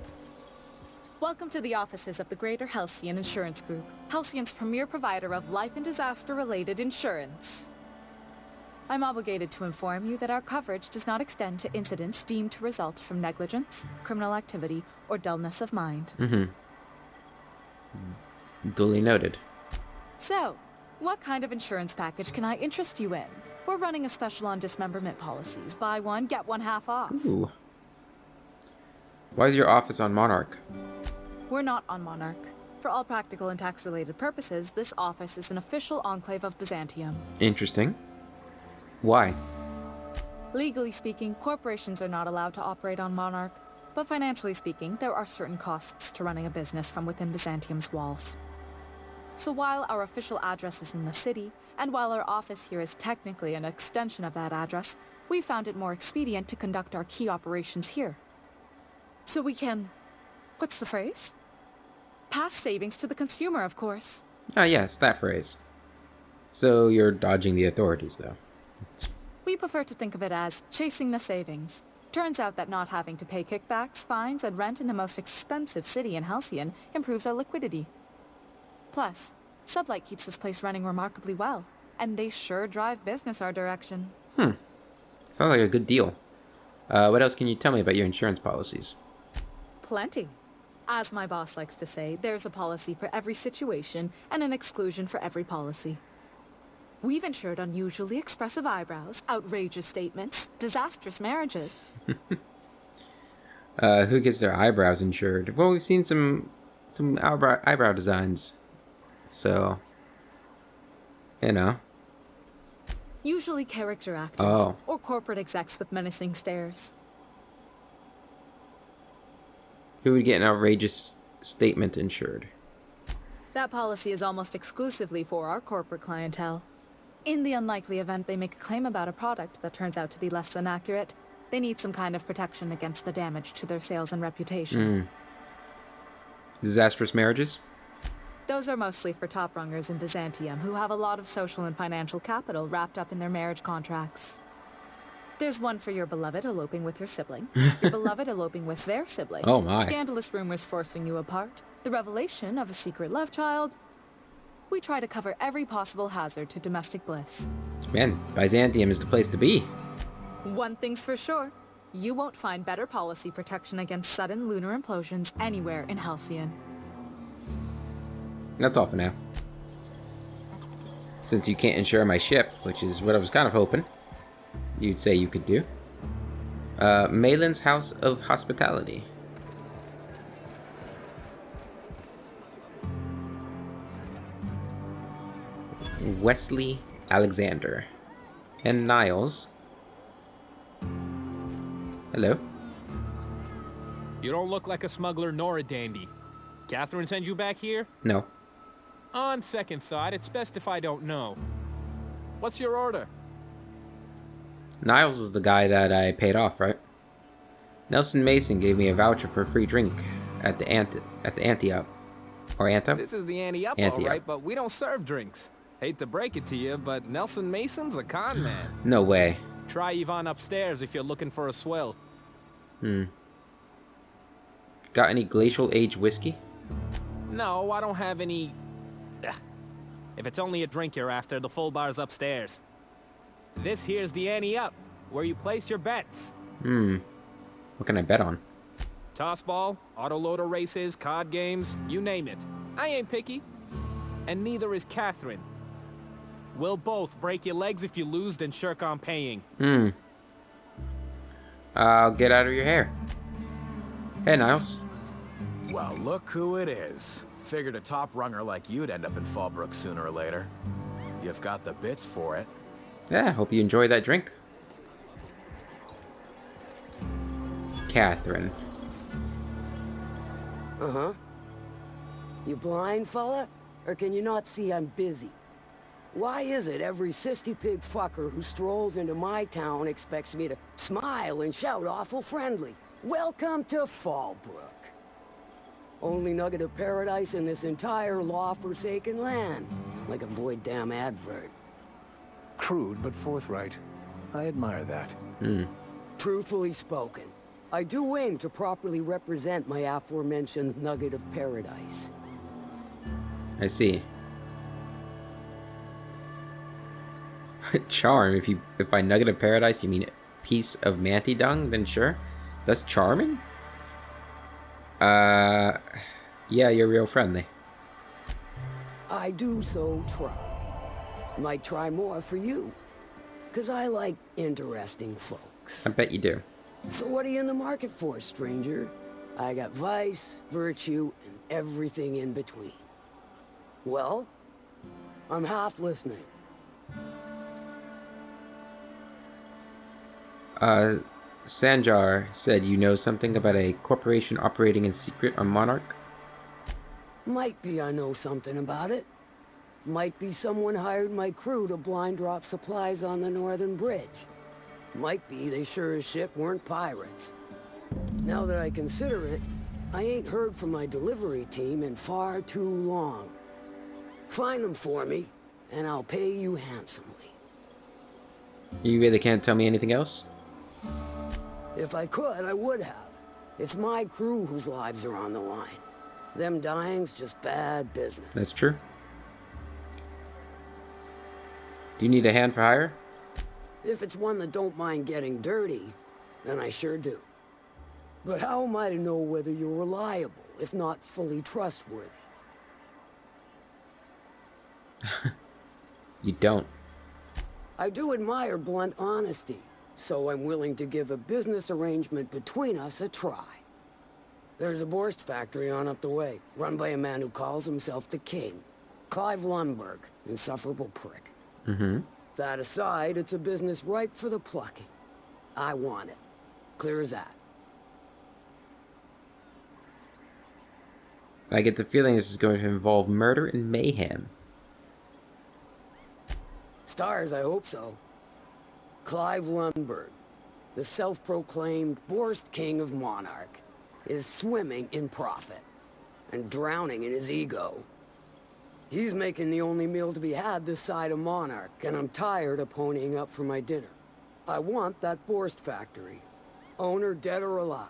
Welcome to the offices of the Greater Halcyon Insurance Group, Halcyon's premier provider of life and disaster-related insurance. I'm obligated to inform you that our coverage does not extend to incidents deemed to result from negligence, criminal activity, or dullness of mind. Duly noted. So, what kind of insurance package can I interest you in? We're running a special on dismemberment policies. Buy one, get one half off. Ooh. Why is your office on Monarch? We're not on Monarch. For all practical and tax-related purposes, this office is an official enclave of Byzantium. Interesting. Why? Legally speaking, corporations are not allowed to operate on Monarch, but financially speaking, there are certain costs to running a business from within Byzantium's walls. So while our official address is in the city, and while our office here is technically an extension of that address, we found it more expedient to conduct our key operations here. So we can... what's the phrase? Pass savings to the consumer, of course. Ah, yes, that phrase. So you're dodging the authorities, though. We prefer to think of it as chasing the savings. Turns out that not having to pay kickbacks, fines, and rent in the most expensive city in Halcyon improves our liquidity. Plus, Sublight keeps this place running remarkably well, and they sure drive business our direction. Sounds like a good deal. What else can you tell me about your insurance policies? Plenty. As my boss likes to say, there's a policy for every situation and an exclusion for every policy. We've insured unusually expressive eyebrows, outrageous statements, disastrous marriages. Who gets their eyebrows insured? Well, we've seen some eyebrow designs. So, you know. Usually character actors, Oh. or corporate execs with menacing stares. Who would get an outrageous statement insured? That policy is almost exclusively for our corporate clientele. In the unlikely event they make a claim about a product that turns out to be less than accurate, they need some kind of protection against the damage to their sales and reputation. Disastrous marriages? Those are mostly for top rungers in Byzantium who have a lot of social and financial capital wrapped up in their marriage contracts. There's one for your beloved eloping with your sibling, your beloved eloping with their sibling, Oh my. scandalous rumors forcing you apart, the revelation of a secret love child. We try to cover every possible hazard to domestic bliss. Man, Byzantium is the place to be. One thing's for sure, you won't find better policy protection against sudden lunar implosions anywhere in Halcyon. That's all for now. Since you can't insure my ship, which is what I was kind of hoping you'd say you could do. Malin's House of Hospitality. Wesley Alexander. And Niles. Hello. You don't look like a smuggler nor a dandy. Catherine send you back here? No. On second thought, it's best if I don't know. What's your order? Niles is the guy that I paid off, right? Nelson Mason gave me a voucher for a free drink at the Ante-Up. Or Ante-Up? This is the Ante-Up, all right, but we don't serve drinks. Hate to break it to you, but Nelson Mason's a con man. No way. Try Yvonne upstairs if you're looking for a swell. Got any glacial age whiskey? No, I don't have any... If it's only a drink you're after, the full bar's upstairs. This here's the Ante-Up, where you place your bets. What can I bet on? Tossball, autoloader races, card games, you name it. I ain't picky. And neither is Catherine. We'll both break your legs if you lose, then shirk on paying. I'll get out of your hair. Hey, Niles. Well, look who it is. Figured a top runger like you'd end up in Fallbrook sooner or later. You've got the bits for it. Yeah, hope you enjoy that drink. Catherine. Uh-huh. You blind, fella? Or can you not see I'm busy? Why is it every sissy pig fucker who strolls into my town expects me to smile and shout awful friendly? Welcome to Fallbrook. Only nugget of paradise in this entire law-forsaken land. Like a void damn advert. Crude but forthright. I admire that. Truthfully spoken, I do aim to properly represent my aforementioned nugget of paradise. I see. Charm. If by nugget of paradise you mean piece of manti dung, then sure. That's charming? Yeah, you're real friendly. I do so try. Might try more for you. 'Cause I like interesting folks. I bet you do. So what are you in the market for, stranger? I got vice, virtue, and everything in between. Well, I'm half listening. Sanjar said you know something about a corporation operating in secret on Monarch? Might be I know something about it. Might be someone hired my crew to blind drop supplies on the Northern Bridge. Might be they sure as shit weren't pirates. Now that I consider it, I ain't heard from my delivery team in far too long. Find them for me, and I'll pay you handsomely. You really can't tell me anything else? If I could, I would have. It's my crew whose lives are on the line. Them dying's just bad business. That's true. Do you need a hand for hire? If it's one that don't mind getting dirty, then I sure do. But how am I to know whether you're reliable, if not fully trustworthy? You don't. I do admire blunt honesty, so I'm willing to give a business arrangement between us a try. There's a Borst factory on up the way, run by a man who calls himself the King. Clive Lundberg, insufferable prick. Mm-hmm. That aside, it's a business ripe for the plucking. I want it. Clear as that. I get the feeling this is going to involve murder and mayhem. Stars, I hope so. Clive Lundberg, the self-proclaimed Borst King of Monarch, is swimming in profit and drowning in his ego. He's making the only meal to be had this side of Monarch, and I'm tired of ponying up for my dinner. I want that Borst factory, owner dead or alive.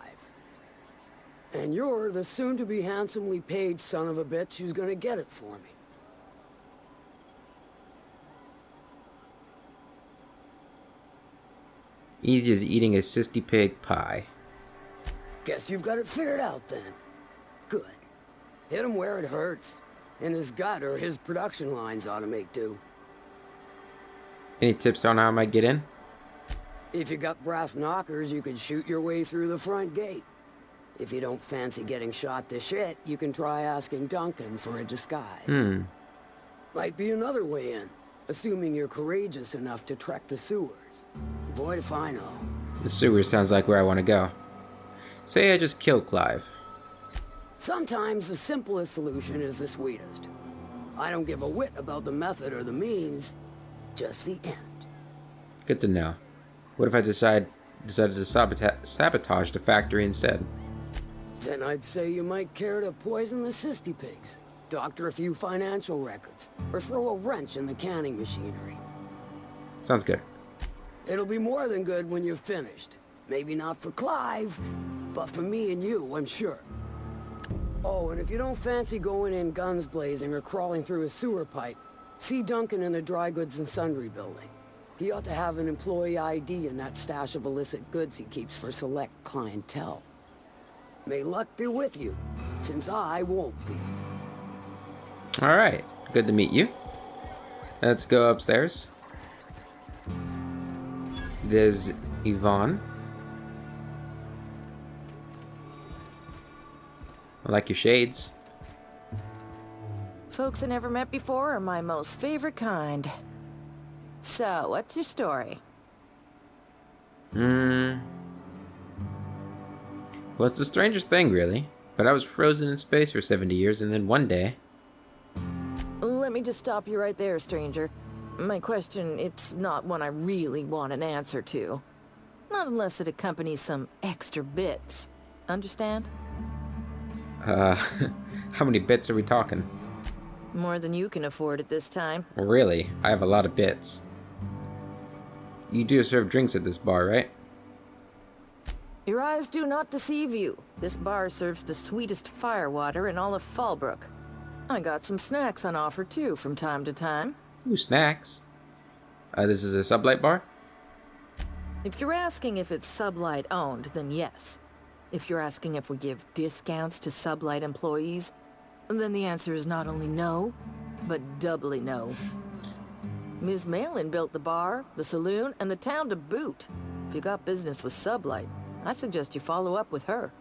And you're the soon-to-be handsomely paid son of a bitch who's gonna get it for me. Easy as eating a cysty pig pie. Guess you've got it figured out then. Good. Hit him where it hurts. In his gut, or his production lines ought to make do. Any tips on how I might get in? If you got brass knockers, you could shoot your way through the front gate. If you don't fancy getting shot to shit, you can try asking Duncan for a disguise. Might be another way in, assuming you're courageous enough to trek the sewers. Boy, if I know. The sewers sounds like where I want to go. Say I just killed Clive. Sometimes the simplest solution is the sweetest. I don't give a whit about the method or the means, just the end. Good to know. What if I decided to sabotage the factory instead? Then I'd say you might care to poison the cysty pigs, doctor a few financial records, or throw a wrench in the canning machinery. Sounds good. It'll be more than good when you're finished. Maybe not for Clive, but for me and you, I'm sure. Oh, and if you don't fancy going in guns blazing or crawling through a sewer pipe, see Duncan in the dry goods and sundry building. He ought to have an employee ID in that stash of illicit goods he keeps for select clientele. May luck be with you, since I won't be. Alright, good to meet you. Let's go upstairs. There's Yvonne. I like your shades. Folks I never met before are my most favorite kind. So, what's your story? Well, it's the strangest thing, really. But I was frozen in space for 70 years, and then one day... Let me just stop you right there, stranger. My question, it's not one I really want an answer to. Not unless it accompanies some extra bits. Understand? How many bits are we talking? More than you can afford at this time. Really? I have a lot of bits. You do serve drinks at this bar, right? Your eyes do not deceive you. This bar serves the sweetest firewater in all of Fallbrook. I got some snacks on offer too from time to time. Ooh, snacks. This is a sublight bar? If you're asking if it's Sublight owned, then yes. If you're asking if we give discounts to Sublight employees, then the answer is not only no, but doubly no. Ms. Malin built the bar, the saloon, and the town to boot. If you got business with Sublight, I suggest you follow up with her.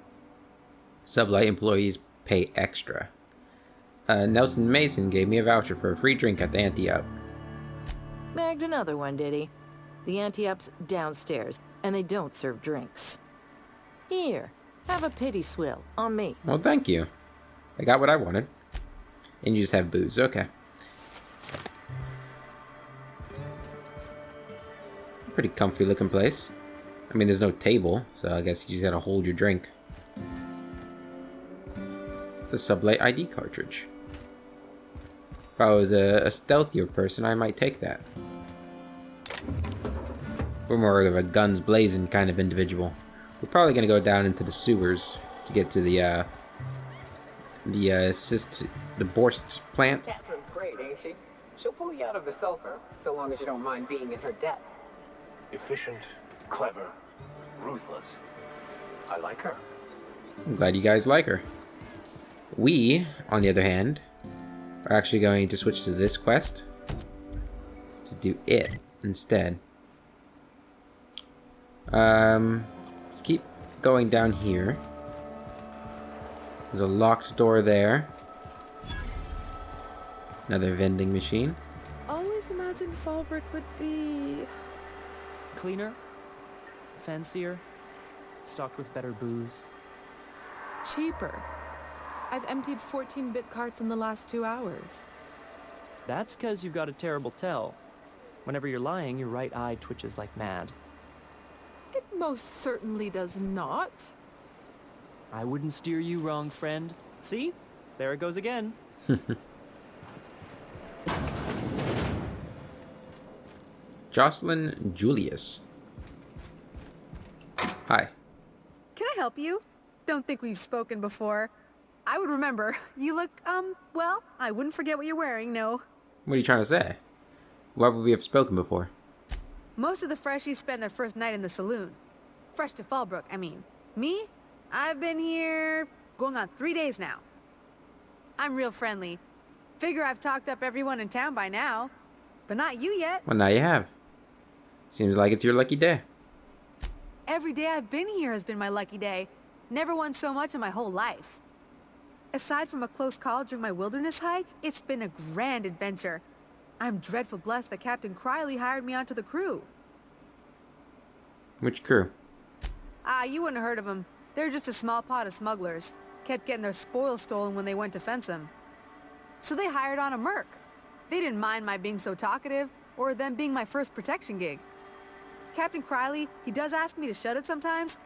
Sublight employees pay extra. Nelson Mason gave me a voucher for a free drink at the Anti-Up. Bagged another one, did he? The Anti-Up's downstairs, and they don't serve drinks. Here, have a pity swill, on me. Well, thank you. I got what I wanted. And you just have booze, okay. Pretty comfy looking place. I mean, there's no table, so I guess you just gotta hold your drink. It's a Sublight ID cartridge. If I was a stealthier person, I might take that. We're more of a guns blazing kind of individual. We're probably gonna go down into the sewers to get to the Borst plant. Catherine's great, ain't she? She'll pull you out of the sulfur, so long as you don't mind being in her debt. Efficient, clever, ruthless. I like her. I'm glad you guys like her. We, on the other hand, are actually going to switch to this quest to do it. instead. Let's keep going down here. There's a locked door there. Another vending machine. Always imagined Fallbrook would be... Cleaner, fancier, stocked with better booze. cheaper. I've emptied 14-bit carts in the last 2 hours. That's because you've got a terrible tell. Whenever you're lying, your right eye twitches like mad. It most certainly does not. I wouldn't steer you wrong, friend. See? There it goes again. Jocelyn Julius. Hi. Can I help you? Don't think we've spoken before. I would remember. You look, well, I wouldn't forget what you're wearing, no. What are you trying to say? Why would we have spoken before? Most of the freshies spend their first night in the saloon. Fresh to Fallbrook, I mean. Me? I've been here going on 3 days now. I'm real friendly. Figure I've talked up everyone in town by now. But not you yet. Well, now you have. Seems like it's your lucky day. Every day I've been here has been my lucky day. Never won so much in my whole life. Aside from a close call during my wilderness hike, it's been a grand adventure. I'm dreadful blessed that Captain Criley hired me onto the crew. Which crew? You wouldn't have heard of them. They're just a small pot of smugglers. Kept getting their spoils stolen when they went to fence them. So they hired on a merc. They didn't mind my being so talkative, or them being my first protection gig. Captain Criley, he does ask me to shut it sometimes.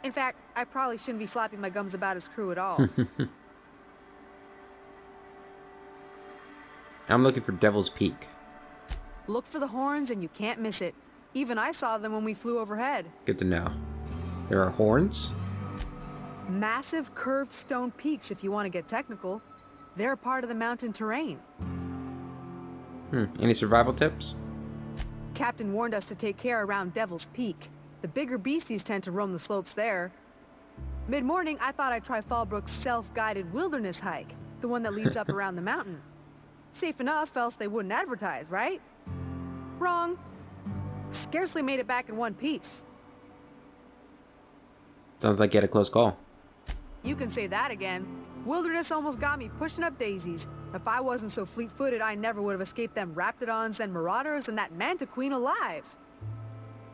In fact, I probably shouldn't be flapping my gums about his crew at all. I'm looking for Devil's Peak. Look for the horns and you can't miss it. Even I saw them when we flew overhead. Good to know. There are horns? Massive curved stone peaks if you want to get technical. They're part of the mountain terrain. Any survival tips? Captain warned us to take care around Devil's Peak. The bigger beasties tend to roam the slopes there. Mid-morning, I thought I'd try Fallbrook's self-guided wilderness hike, the one that leads up around the mountain. Safe enough, else they wouldn't advertise, right? Wrong. Scarcely made it back in one piece. Sounds like you had a close call. You can say that again. Wilderness almost got me pushing up daisies. If I wasn't so fleet-footed, I never would have escaped them raptidons and marauders and that manta queen alive.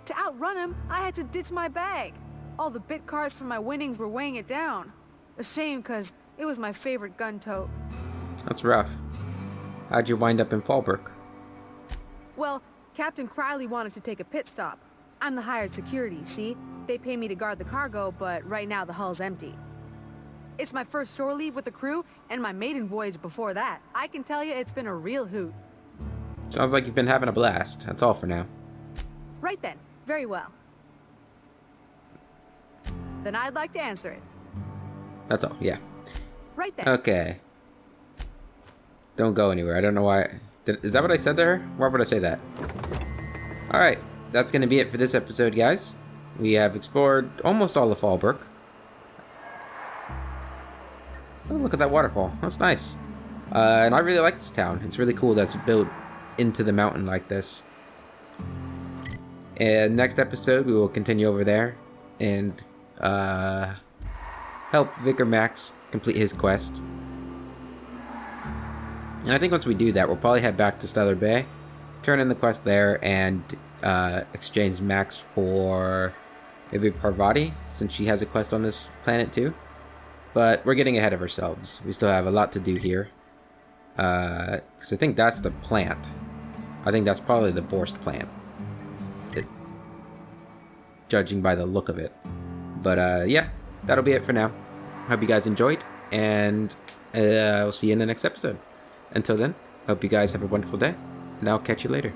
To outrun him, I had to ditch my bag. All the bit cards from my winnings were weighing it down. A shame, because it was my favorite gun tote. That's rough. How'd you wind up in Fallbrook? Well, Captain Criley wanted to take a pit stop. I'm the hired security, see? They pay me to guard the cargo, but right now the hull's empty. It's my first shore leave with the crew, and my maiden voyage before that. I can tell you it's been a real hoot. Sounds like you've been having a blast. That's all for now. Right then. Very well. Then I'd like to answer it. That's all, yeah. Right then. Okay. Don't go anywhere. I don't know why. Is that what I said to her? Why would I say that? Alright. That's going to be it for this episode, guys. We have explored almost all of Fallbrook. Oh, look at that waterfall. That's nice. And I really like this town. It's really cool that it's built into the mountain like this. And next episode, we will continue over there and help Vicar Max complete his quest. And I think once we do that, we'll probably head back to Stellar Bay, turn in the quest there, and exchange Max for maybe Parvati, since she has a quest on this planet too. But we're getting ahead of ourselves. We still have a lot to do here. Because I think that's the plant. I think that's probably the Borst plant. Judging by the look of it. But yeah, that'll be it for now. Hope you guys enjoyed, and I'll see you in the next episode. Until then, hope you guys have a wonderful day, and I'll catch you later.